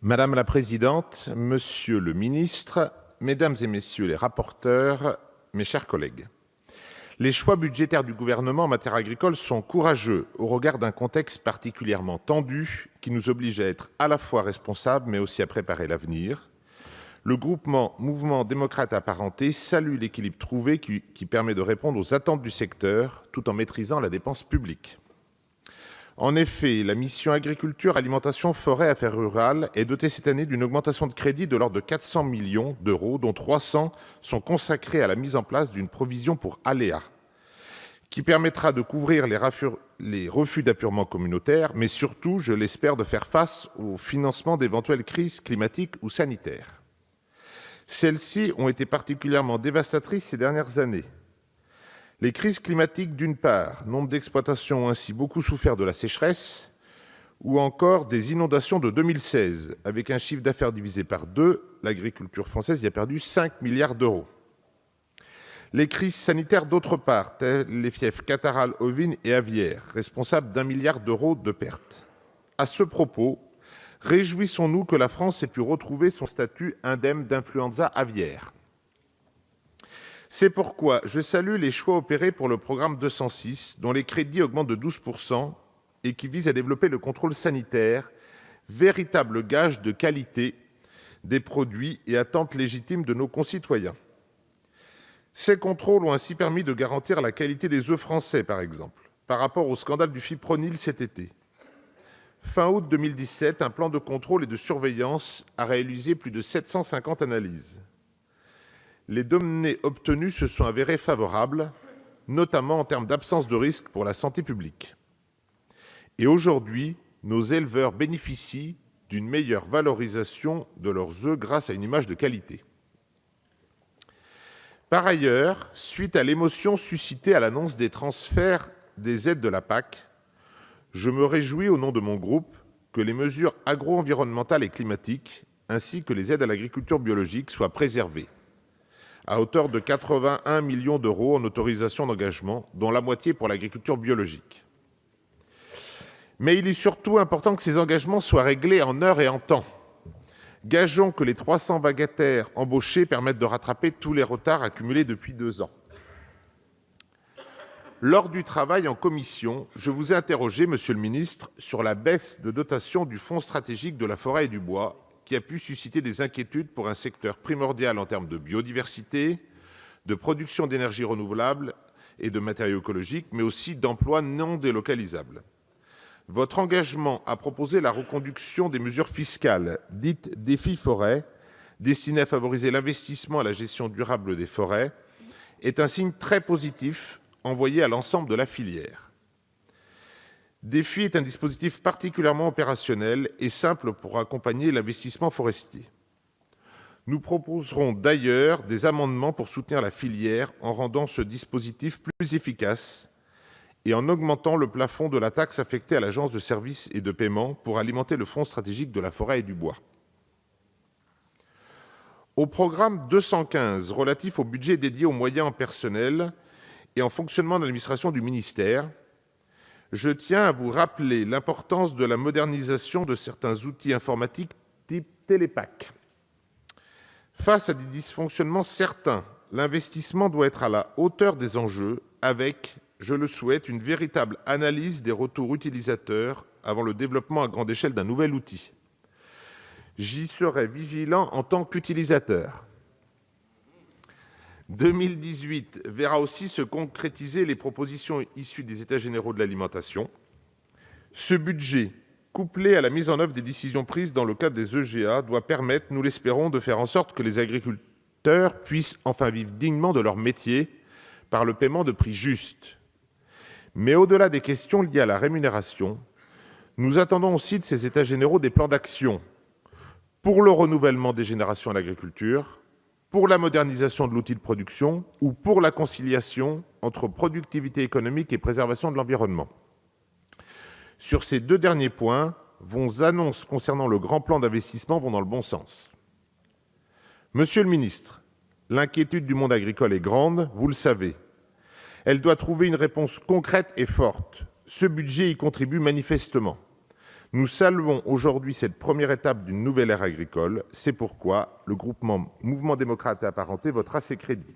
Madame la présidente, monsieur le ministre, mesdames et messieurs les rapporteurs, mes chers collègues, les choix budgétaires du gouvernement en matière agricole sont courageux au regard d'un contexte particulièrement tendu qui nous oblige à être à la fois responsables mais aussi à préparer l'avenir. Le groupement Mouvement démocrate apparenté salue l'équilibre trouvé qui permet de répondre aux attentes du secteur tout en maîtrisant la dépense publique. En effet, la mission Agriculture, Alimentation, Forêt, Affaires rurales est dotée cette année d'une augmentation de crédit de l'ordre de 400 millions d'euros, dont 300 sont consacrés à la mise en place d'une provision pour aléas, qui permettra de couvrir les refus d'apurement communautaire, mais surtout, je l'espère, de faire face au financement d'éventuelles crises climatiques ou sanitaires. Celles-ci ont été particulièrement dévastatrices ces dernières années. Les crises climatiques, d'une part, nombre d'exploitations ont ainsi beaucoup souffert de la sécheresse, ou encore des inondations de 2016. Avec un chiffre d'affaires divisé par 2, l'agriculture française y a perdu 5 milliards d'euros. Les crises sanitaires, d'autre part, telles les fièvres catarrhales ovines et aviaires, responsables d'1 milliard d'euros de pertes. À ce propos, réjouissons-nous que la France ait pu retrouver son statut indemne d'influenza aviaire. C'est pourquoi je salue les choix opérés pour le programme 206, dont les crédits augmentent de 12% et qui vise à développer le contrôle sanitaire, véritable gage de qualité des produits et attente légitime de nos concitoyens. Ces contrôles ont ainsi permis de garantir la qualité des œufs français, par exemple, par rapport au scandale du fipronil cet été. Fin août 2017, un plan de contrôle et de surveillance a réalisé plus de 750 analyses. Les données obtenues se sont avérées favorables, notamment en termes d'absence de risque pour la santé publique. Et aujourd'hui, nos éleveurs bénéficient d'une meilleure valorisation de leurs œufs grâce à une image de qualité. Par ailleurs, suite à l'émotion suscitée à l'annonce des transferts des aides de la PAC, je me réjouis au nom de mon groupe que les mesures agro-environnementales et climatiques, ainsi que les aides à l'agriculture biologique, soient préservées, à hauteur de 81 millions d'euros en autorisations d'engagement, dont la moitié pour l'agriculture biologique. Mais il est surtout important que ces engagements soient réglés en heure et en temps. Gageons que les 300 vacataires embauchés permettent de rattraper tous les retards accumulés depuis 2 ans. Lors du travail en commission, je vous ai interrogé, monsieur le ministre, sur la baisse de dotation du Fonds stratégique de la forêt et du bois, qui a pu susciter des inquiétudes pour un secteur primordial en termes de biodiversité, de production d'énergie renouvelable et de matériaux écologiques, mais aussi d'emplois non délocalisables. Votre engagement à proposer la reconduction des mesures fiscales, dites défi forêt, destinées à favoriser l'investissement et la gestion durable des forêts, est un signe très positif envoyé à l'ensemble de la filière. DEFI est un dispositif particulièrement opérationnel et simple pour accompagner l'investissement forestier. Nous proposerons d'ailleurs des amendements pour soutenir la filière en rendant ce dispositif plus efficace et en augmentant le plafond de la taxe affectée à l'Agence de services et de paiement pour alimenter le Fonds stratégique de la forêt et du bois. Au programme 215, relatif au budget dédié aux moyens en personnel et en fonctionnement de l'administration du ministère, je tiens à vous rappeler l'importance de la modernisation de certains outils informatiques type Télépac. Face à des dysfonctionnements certains, l'investissement doit être à la hauteur des enjeux avec, je le souhaite, une véritable analyse des retours utilisateurs avant le développement à grande échelle d'un nouvel outil. J'y serai vigilant en tant qu'utilisateur. 2018 verra aussi se concrétiser les propositions issues des États généraux de l'alimentation. Ce budget, couplé à la mise en œuvre des décisions prises dans le cadre des EGA, doit permettre, nous l'espérons, de faire en sorte que les agriculteurs puissent enfin vivre dignement de leur métier par le paiement de prix justes. Mais au-delà des questions liées à la rémunération, nous attendons aussi de ces États généraux des plans d'action pour le renouvellement des générations à l'agriculture, pour la modernisation de l'outil de production ou pour la conciliation entre productivité économique et préservation de l'environnement. Sur ces 2 derniers points, vos annonces concernant le grand plan d'investissement vont dans le bon sens. Monsieur le ministre, l'inquiétude du monde agricole est grande, vous le savez. Elle doit trouver une réponse concrète et forte. Ce budget y contribue manifestement. Nous saluons aujourd'hui cette première étape d'une nouvelle ère agricole. C'est pourquoi le groupement Mouvement démocrate et apparenté votera ces crédits.